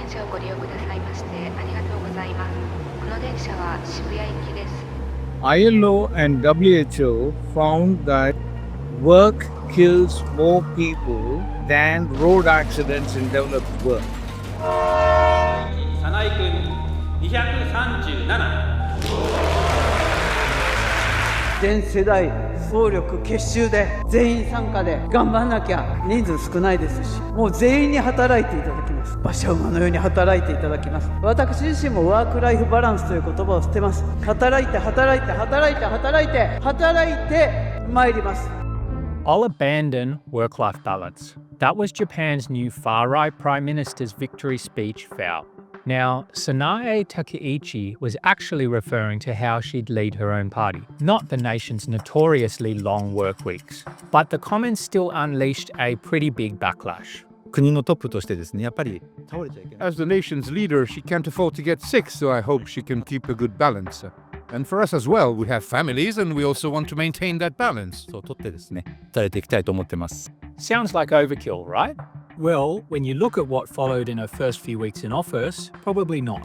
電車をご利用くださいましてありがとうございます。この電車は渋谷行きです。ILO and WHO found that work kills more people than road accidents in developed world. 早苗君237。全世代総力結集で全員参加で頑張んなきゃ。人数少ないですし、もう全員に働いていただきます。馬車馬のように働いていただきます。私自身もワークライフバランスという言葉を捨てます。働いて働いて働いて働いて働いて参ります。I'll abandon work-life balance. That was Japan's new far-right Prime Minister's victory speech, vowed. Now, Sanae Takaichi was actually referring to how she'd lead her own party, not the nation's notoriously long work weeks. But the comments still unleashed a pretty big backlash. 国のトップとしてですね、やっぱり倒れちゃいけない。As the nation's leader, she can't afford to get sick, so I hope she can keep a good balance. And for us as well, we have families and we also want to maintain that balance. そうとってですね、伝えていきたいと思ってます。Sounds like overkill, right? Well, when you look at what followed in her first few weeks in office, probably not.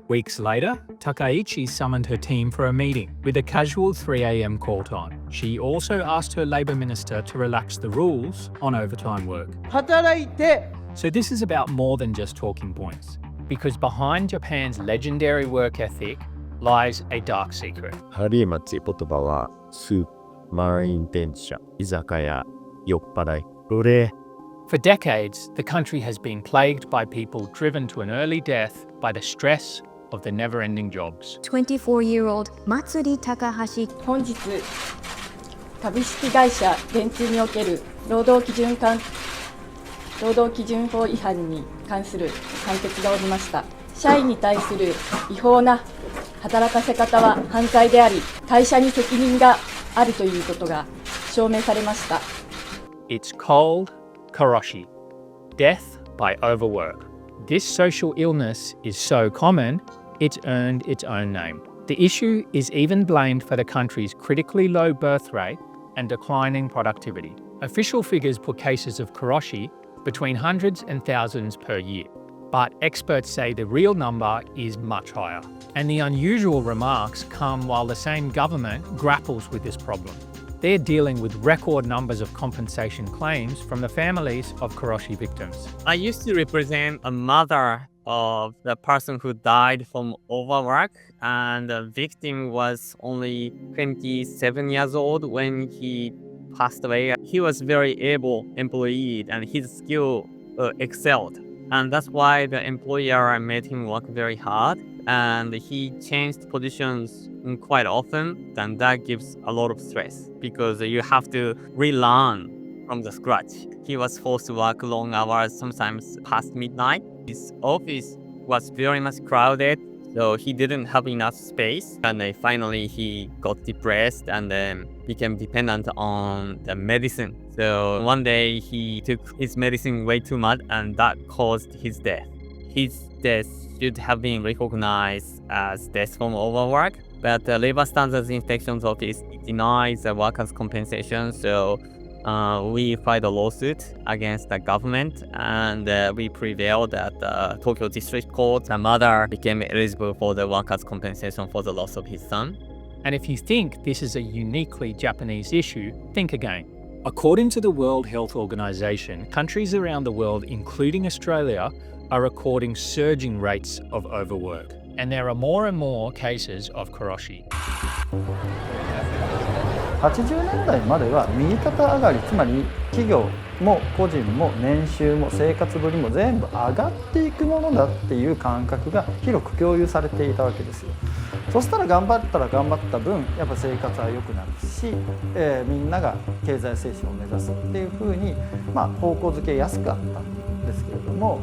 Weeks later, Takaichi summoned her team for a meeting with a casual 3 a.m. call time. She also asked her Labour Minister to relax the rules on overtime work. 働いて So this is about more than just talking points, because behind Japan's legendary work ethic lies a dark secret. ハリーマチ言葉はスープ、満員電車、居酒屋、酔っ払い、奴隷。For decades, the country has been plagued by people driven to an early death by the stress of the never-ending jobs. 24-year-old Matsuri Takahashi. 本日、株式会社電通における労働基準法違反に関する判決がおりました。社員に対する違法な働かせ方は犯罪であり、会社に責任があるということが証明されました。It's called Karoshi, death by overwork. This social illness is so common, it's earned its own name. The issue is even blamed for the country's critically low birth rate and declining productivity. Official figures put cases of Karoshi between hundreds and thousands per year. But experts say the real number is much higher. And the unusual remarks come while the same government grapples with this problem. They're dealing with record numbers of compensation claims from the families of Karoshi victims. I used to represent a mother of the person who died from overwork, and the victim was only 27 years old when he passed away. He was very able employee and his skill excelled. And that's why the employer made him work very hard, and he changed positions quite often, and that gives a lot of stress because you have to relearn from the scratch. He was forced to work long hours, sometimes past midnight. His office was very much crowded, so he didn't have enough space, and then finally he got depressed and then became dependent on the medicine. So one day he took his medicine way too much, and that caused his death. His death should have been recognized as death from overwork, but the Labor Standards Inspections Office denies the workers' compensation, so we filed a lawsuit against the government, and we prevailed at the Tokyo District Court. The mother became eligible for the workers' compensation for the loss of his son. And if you think this is a uniquely Japanese issue, think again. According to the World Health Organization, countries around the world, including Australia, are recording surging rates of overwork. And there are more and more cases of Karoshi. 80年代までは右肩上がり、つまり企業も個人も年収も生活ぶりも全部上がっていくものだっていう感覚が広く共有されていたわけですよ。そしたら頑張ったら頑張った分やっぱ生活は良くなるし、みんなが経済成長を目指すっていうふうに、方向づけやすかったんですけれども。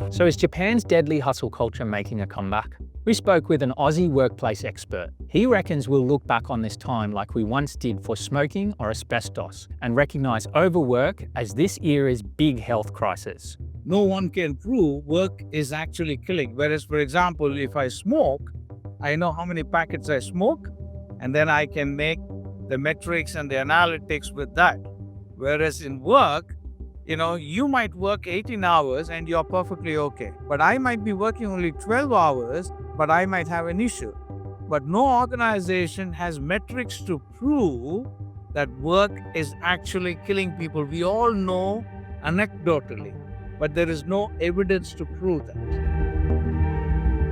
So is Japan's deadly hustle culture making a comeback? We spoke with an Aussie workplace expert. He reckons we'll look back on this time like we once did for smoking or asbestos and recognise overwork as this era's big health crisis. No one can prove work is actually killing. Whereas, for example, if I smoke, I know how many packets I smoke, and then I can make the metrics and the analytics with that. Whereas in work, You might work 18 hours and you're perfectly okay. But I might be working only 12 hours, but I might have an issue. But no organization has metrics to prove that work is actually killing people. We all know anecdotally, but there is no evidence to prove that.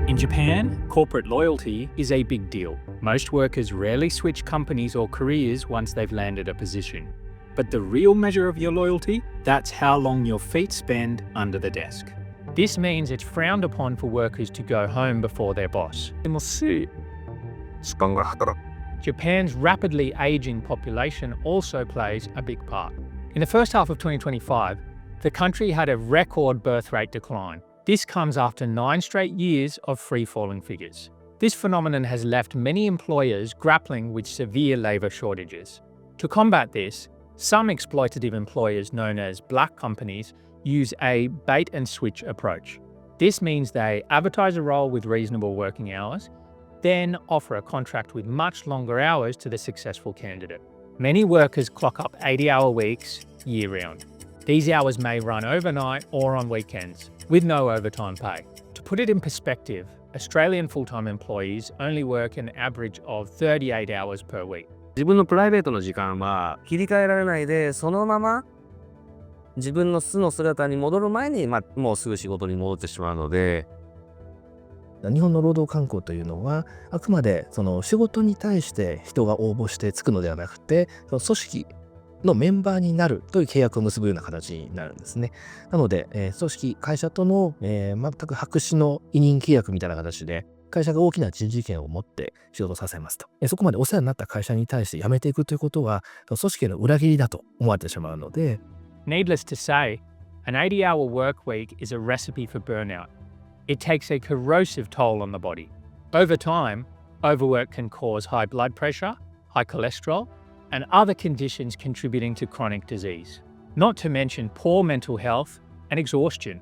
In Japan, corporate loyalty is a big deal. Most workers rarely switch companies or careers once they've landed a position. But the real measure of your loyalty, that's how long your feet spend under the desk. This means it's frowned upon for workers to go home before their boss. Japan's rapidly aging population also plays a big part. In the first half of 2025, the country had a record birth rate decline. This comes after 9 straight years of free-falling figures. This phenomenon has left many employers grappling with severe labour shortages. To combat this, some exploitative employers known as black companies use a bait-and-switch approach. This means they advertise a role with reasonable working hours, then offer a contract with much longer hours to the successful candidate. Many workers clock up 80-hour weeks year-round. These hours may run overnight or on weekends, with no overtime pay. To put it in perspective, Australian full-time employees only work an average of 38 hours per week. 自分のプライベートの時間は切り替えられないで、そのまま自分の素の姿に戻る前に、もうすぐ仕事に戻ってしまうので、日本の労働慣行というのは、あくまでその仕事に対して人が応募してつくのではなくて、その組織のメンバーになるという契約を結ぶような形になるんですね。なので、組織、会社との、全く白紙の委任契約みたいな形で、会社が大きな人事権を持って仕事させますと。そこまでお世話になった会社に対して辞めていくということは、組織への裏切りだと思われてしまうので。Needless to say, an 80-hour work week is a recipe for burnout. It takes a corrosive toll on the body. Over time, overwork can cause high blood pressure, high cholesterol, and other conditions contributing to chronic disease. Not to mention poor mental health and exhaustion.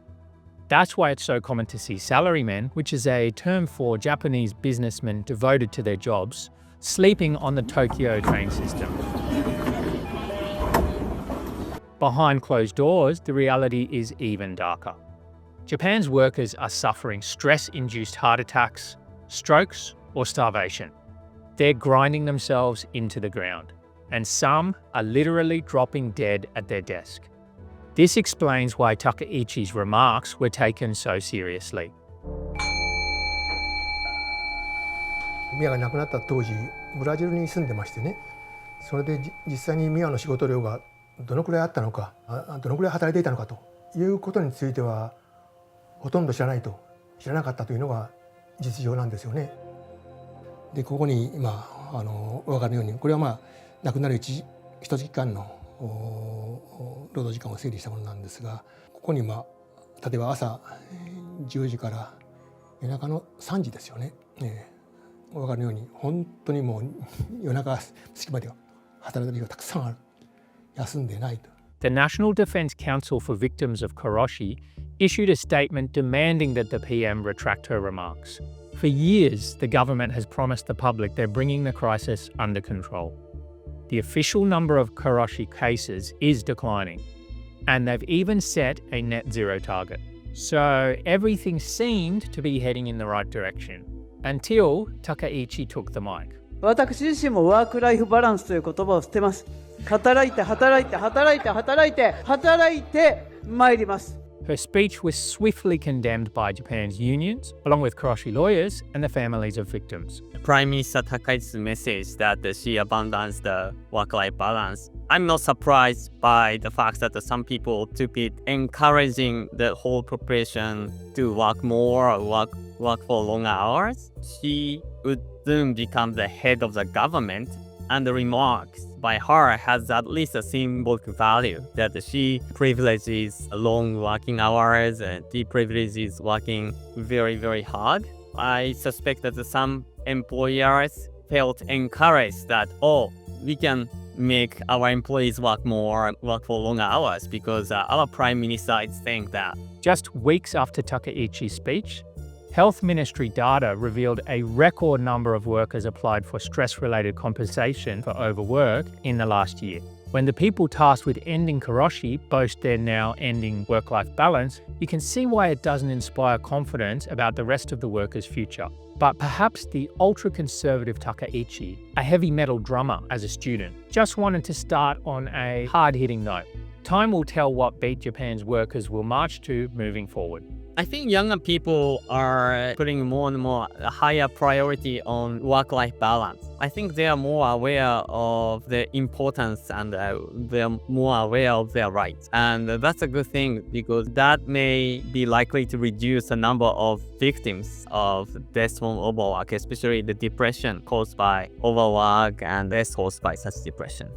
That's why it's so common to see salarymen, which is a term for Japanese businessmen devoted to their jobs, sleeping on the Tokyo train system. Behind closed doors, the reality is even darker. Japan's workers are suffering stress-induced heart attacks, strokes, or starvation. They're grinding themselves into the ground, and some are literally dropping dead at their desk. This explains why Takaichi's remarks were taken so seriously. ミヤが亡くなった当時、ブラジルに住んでましてね、それで実際にミヤの仕事量がどのくらいあったのか、どのくらい働いていたのかということについてはほとんど知らなかったというのが実情なんですよね。で、ここに今お分かりのように、これは亡くなる一月間の労働時間を整理したものなんですが、ここに例えば朝10時から夜中の3時ですよね。お分かりのように本当にもう夜中隙まで働いてる人がたくさんある。休んでないと。The National Defense Council for Victims of Karoshi issued a statement demanding that the PM retract her remarks. For years, the government has promised the public they're bringing the crisis under control. The official number of Karoshi cases is declining, and they've even set a net zero target. So everything seemed to be heading in the right direction, until Takaichi took the mic. 私自身もワークライフバランスという言葉を捨てます。働いて参ります。Her speech was swiftly condemned by Japan's unions, along with Karoshi lawyers and the families of victims. Prime Minister Takaichi's message that she abandons the work-life balance. I'm not surprised by the fact that some people took it encouraging the whole population to work more or work for longer hours. She would soon become the head of the government, and the remarks by her has at least a symbolic value that she privileges long working hours and deprivileges working very, very hard. I suspect that some employers felt encouraged that, we can make our employees work for longer hours because our Prime Minister is saying that. Just weeks after Takaichi's speech, Health Ministry data revealed a record number of workers applied for stress-related compensation for overwork in the last year. When the people tasked with ending Karoshi boast their now ending work-life balance, you can see why it doesn't inspire confidence about the rest of the workers' future. But perhaps the ultra-conservative Takaichi, a heavy metal drummer as a student, just wanted to start on a hard-hitting note. Time will tell what beat Japan's workers will march to moving forward. I think younger people are putting more and more a higher priority on work-life balance. I think they are more aware of the importance and they are more aware of their rights. And that's a good thing because that may be likely to reduce the number of victims of deaths from overwork, especially the depression caused by overwork and deaths caused by such depression.